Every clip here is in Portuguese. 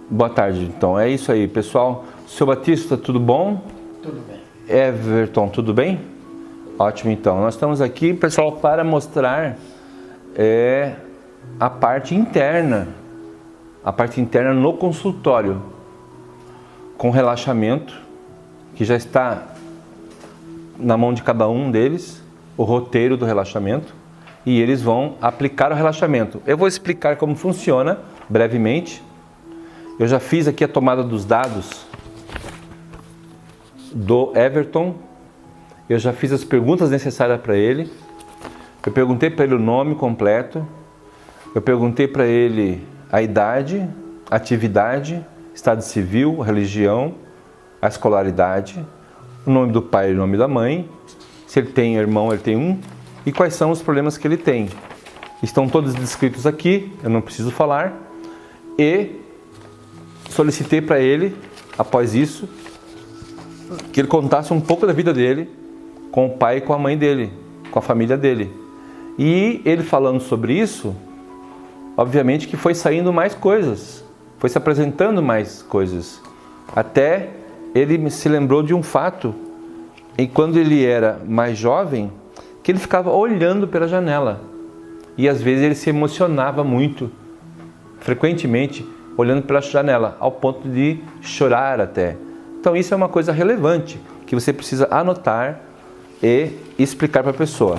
Boa tarde, então. É isso aí, pessoal. Seu Batista, tudo bom? Tudo bem. Everton, tudo bem? Ótimo, então. Nós estamos aqui, pessoal, para mostrar a parte interna no consultório, com relaxamento, que já está na mão de cada um deles, o roteiro do relaxamento, e eles vão aplicar o relaxamento. Eu vou explicar como funciona, brevemente. Eu já fiz aqui a tomada dos dados do Everton, eu já fiz as perguntas necessárias para ele, eu perguntei para ele o nome completo, eu perguntei para ele a idade, atividade, estado civil, religião, a escolaridade, o nome do pai e o nome da mãe, se ele tem irmão, ele tem um, e quais são os problemas que ele tem. Estão todos descritos aqui, eu não preciso falar, e solicitei para ele, após isso, que ele contasse um pouco da vida dele, com o pai e com a mãe dele, com a família dele. E ele falando sobre isso, obviamente que foi saindo mais coisas, foi se apresentando mais coisas. Até ele se lembrou de um fato, e quando ele era mais jovem, que ele ficava olhando pela janela. E às vezes ele se emocionava muito, frequentemente, olhando pela janela, ao ponto de chorar até. Então isso é uma coisa relevante, que você precisa anotar e explicar para a pessoa.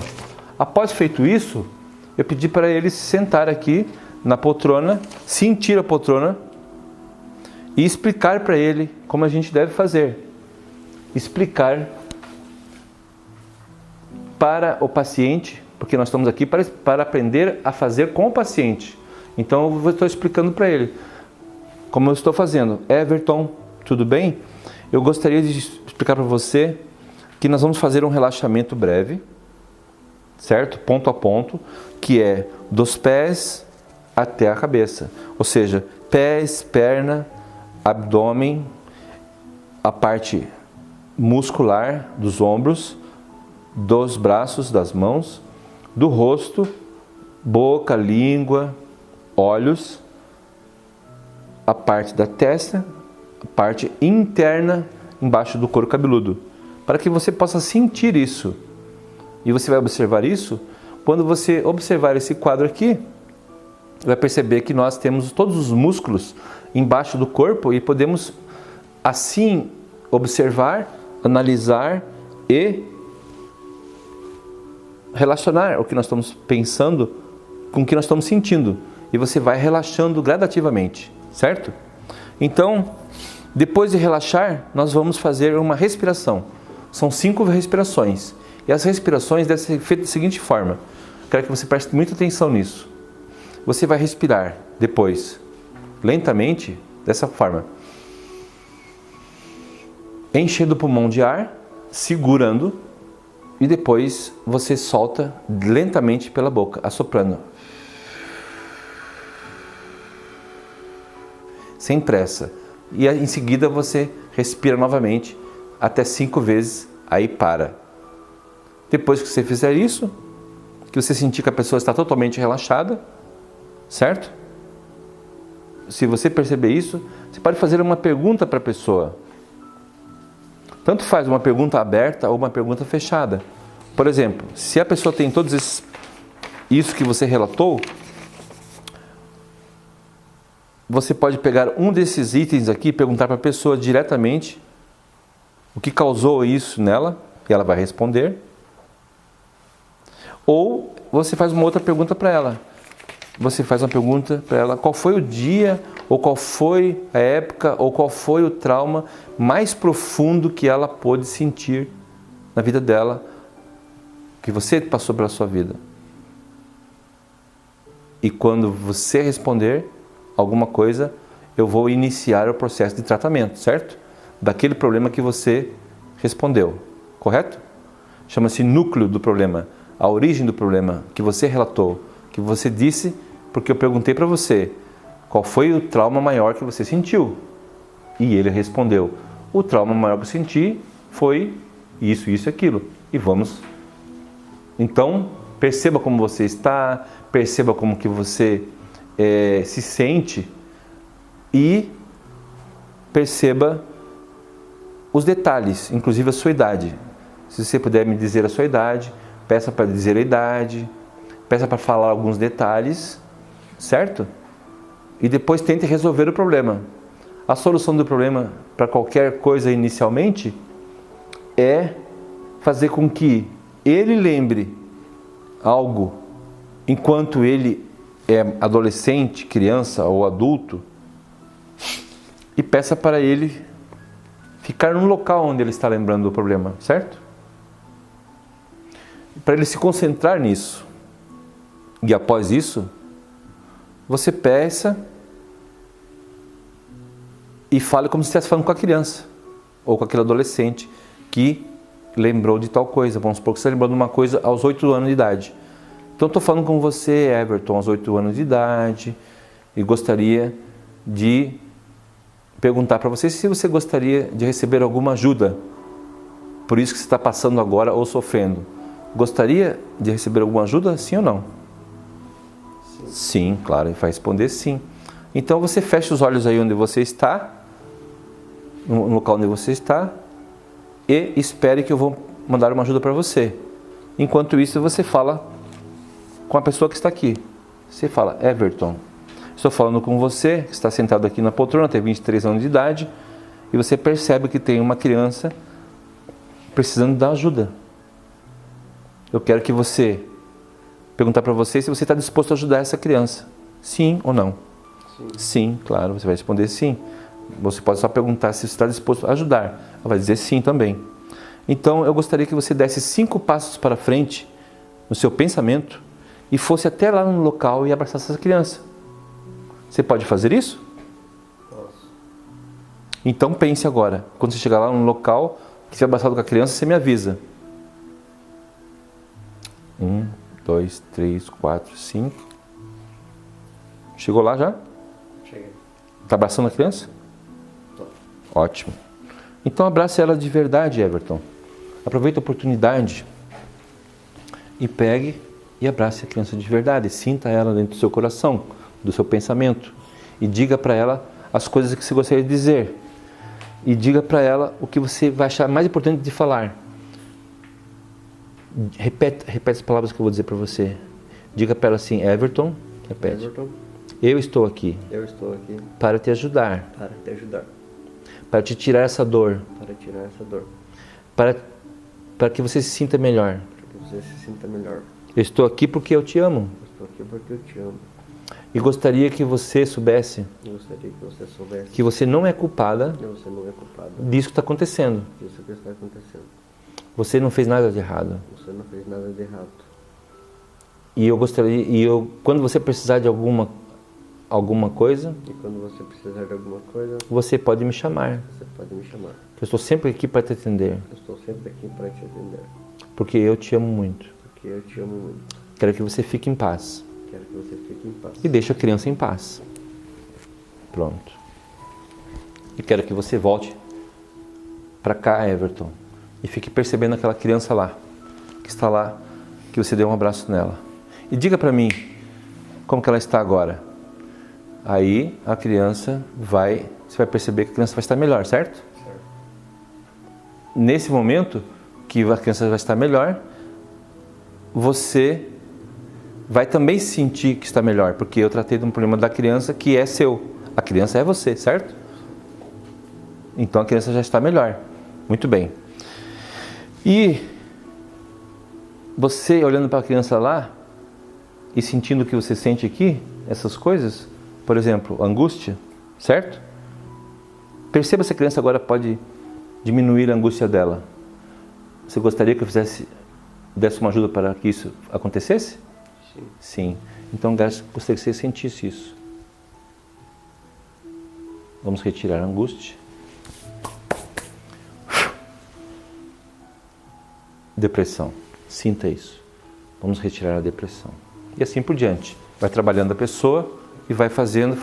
Após feito isso, eu pedi para ele se sentar aqui na poltrona, sentir a poltrona e explicar para ele como a gente deve fazer. Explicar para o paciente, porque nós estamos aqui para aprender a fazer com o paciente. Então eu estou explicando para ele como eu estou fazendo. Everton, tudo bem? Eu gostaria de explicar para você que nós vamos fazer um relaxamento breve, certo? Ponto a ponto, que é dos pés até a cabeça. Ou seja, pés, perna, abdômen, a parte muscular dos ombros, dos braços, das mãos, do rosto, boca, língua, olhos, a parte da testa, a parte interna embaixo do couro cabeludo, para que você possa sentir isso. E você vai observar isso, quando você observar esse quadro aqui, vai perceber que nós temos todos os músculos embaixo do corpo e podemos assim observar, analisar e relacionar o que nós estamos pensando com o que nós estamos sentindo. E você vai relaxando gradativamente, certo? Então, depois de relaxar, nós vamos fazer uma respiração. São 5 respirações. E as respirações devem ser feitas da seguinte forma. Quero que você preste muita atenção nisso. Você vai respirar depois, lentamente, dessa forma. Enchendo o pulmão de ar, segurando, e depois você solta lentamente pela boca, assoprando. Sem pressa. E em seguida você respira novamente até 5 vezes, aí para. Depois que você fizer isso, que você sentir que a pessoa está totalmente relaxada, certo? Se você perceber isso, você pode fazer uma pergunta para a pessoa. Tanto faz uma pergunta aberta ou uma pergunta fechada. Por exemplo, se a pessoa tem todos isso que você relatou, você pode pegar um desses itens aqui e perguntar para a pessoa diretamente o que causou isso nela, e ela vai responder. Ou você faz uma outra pergunta para ela. Você faz uma pergunta para ela, qual foi o dia, ou qual foi a época, ou qual foi o trauma mais profundo que ela pôde sentir na vida dela, que você passou pela sua vida. E quando você responder alguma coisa, eu vou iniciar o processo de tratamento, certo? Daquele problema que você respondeu, correto? Chama-se núcleo do problema, a origem do problema que você relatou, que você disse, porque eu perguntei para você qual foi o trauma maior que você sentiu. E ele respondeu, o trauma maior que eu senti foi isso, isso e aquilo. E vamos. Então, perceba como você está, perceba como que você se sente e perceba os detalhes, inclusive a sua idade. Se você puder me dizer a sua idade, peça para dizer a idade, peça para falar alguns detalhes, certo? E depois tente resolver o problema. A solução do problema para qualquer coisa inicialmente é fazer com que ele lembre algo enquanto ele é adolescente, criança ou adulto, e peça para ele ficar num local onde ele está lembrando do problema, certo? Para ele se concentrar nisso. E após isso, você peça e fale como se estivesse falando com a criança ou com aquele adolescente que lembrou de tal coisa. Vamos supor que você lembrou de uma coisa aos 8 anos de idade. Então, estou falando com você, Everton, aos 8 anos de idade, e gostaria de perguntar para você se você gostaria de receber alguma ajuda por isso que você está passando agora ou sofrendo. Gostaria de receber alguma ajuda, sim ou não? Sim. Sim, claro, ele vai responder sim. Então você fecha os olhos aí onde você está, no local onde você está, e espere que eu vou mandar uma ajuda para você. Enquanto isso, você fala com a pessoa que está aqui. Você fala: Everton, estou falando com você, que está sentado aqui na poltrona, tem 23 anos de idade, e você percebe que tem uma criança precisando da ajuda. Eu quero que você perguntar para você se você está disposto a ajudar essa criança. Sim ou não? Sim. Sim, claro, você vai responder sim. Você pode só perguntar se você está disposto a ajudar. Ela vai dizer sim também. Então, eu gostaria que você desse 5 passos para frente no seu pensamento e fosse até lá no local e abraçasse essa criança. Você pode fazer isso? Posso. Então pense agora. Quando você chegar lá no local que você é abraçado com a criança, você me avisa. 1, 2, 3, 4, 5. Chegou lá já? Cheguei. Está abraçando a criança? Tô. Ótimo. Então abrace ela de verdade, Everton. Aproveite a oportunidade e pegue e abrace a criança de verdade. Sinta ela dentro do seu coração, do seu pensamento. E diga para ela as coisas que você gostaria de dizer. E diga para ela o que você vai achar mais importante de falar. Repete as palavras que eu vou dizer para você. Diga para ela assim: Everton, repete. Everton, eu estou aqui eu estou aqui para te ajudar, para te ajudar, para te tirar essa dor, para tirar essa dor, para que você se sinta melhor. para que você se sinta melhor. Eu estou aqui porque eu te amo. Eu estou aqui porque eu te amo. E gostaria que você soubesse Eu gostaria que você soubesse que você não é culpada que você não é culpado disso que está acontecendo. disso que está acontecendo. Você não fez nada de errado. Você não fez nada de errado. Quando você precisar de alguma coisa, E quando você precisar de alguma coisa, você pode me chamar. você pode me chamar. Eu estou sempre aqui para te atender, Eu estou sempre aqui para te atender, porque eu te amo muito. porque eu te amo muito. Quero que você fique em paz Quero que você fique em paz. e deixe a criança em paz. Pronto. E quero que você volte para cá, Everton, e fique percebendo aquela criança lá, que está lá, que você deu um abraço nela. E diga para mim como que ela está agora. Aí a criança você vai perceber que a criança vai estar melhor, certo? Certo. Nesse momento que a criança vai estar melhor, você vai também sentir que está melhor, porque eu tratei de um problema da criança que é seu. A criança é você, certo? Então a criança já está melhor. Muito bem. E você olhando para a criança lá e sentindo o que você sente aqui, essas coisas, por exemplo, angústia, certo? Perceba se a criança agora pode diminuir a angústia dela. Você gostaria que eu desse uma ajuda para que isso acontecesse? Sim. Sim. Então gostaria que você sentisse isso. Vamos retirar a angústia. Depressão. Sinta isso. Vamos retirar a depressão. E assim por diante. Vai trabalhando a pessoa e vai fazendo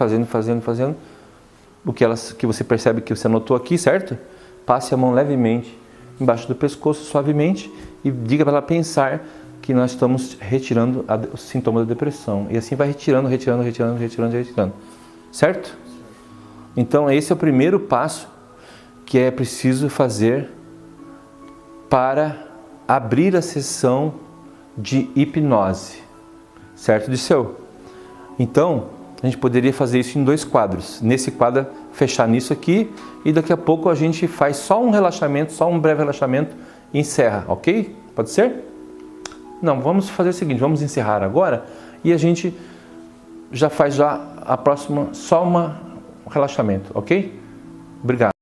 o que você percebe que você anotou aqui, certo? Passe a mão levemente embaixo do pescoço, suavemente, e diga para ela pensar que nós estamos retirando os sintomas da depressão. E assim vai retirando. Certo? Então esse é o primeiro passo que é preciso fazer para abrir a sessão de hipnose, certo, Disseu? Então, a gente poderia fazer isso em 2 quadros. Nesse quadro, fechar nisso aqui e daqui a pouco a gente faz só um relaxamento, só um breve relaxamento e encerra, ok? Pode ser? Não, vamos fazer o seguinte, vamos encerrar agora e a gente já faz já a próxima, só um relaxamento, ok? Obrigado.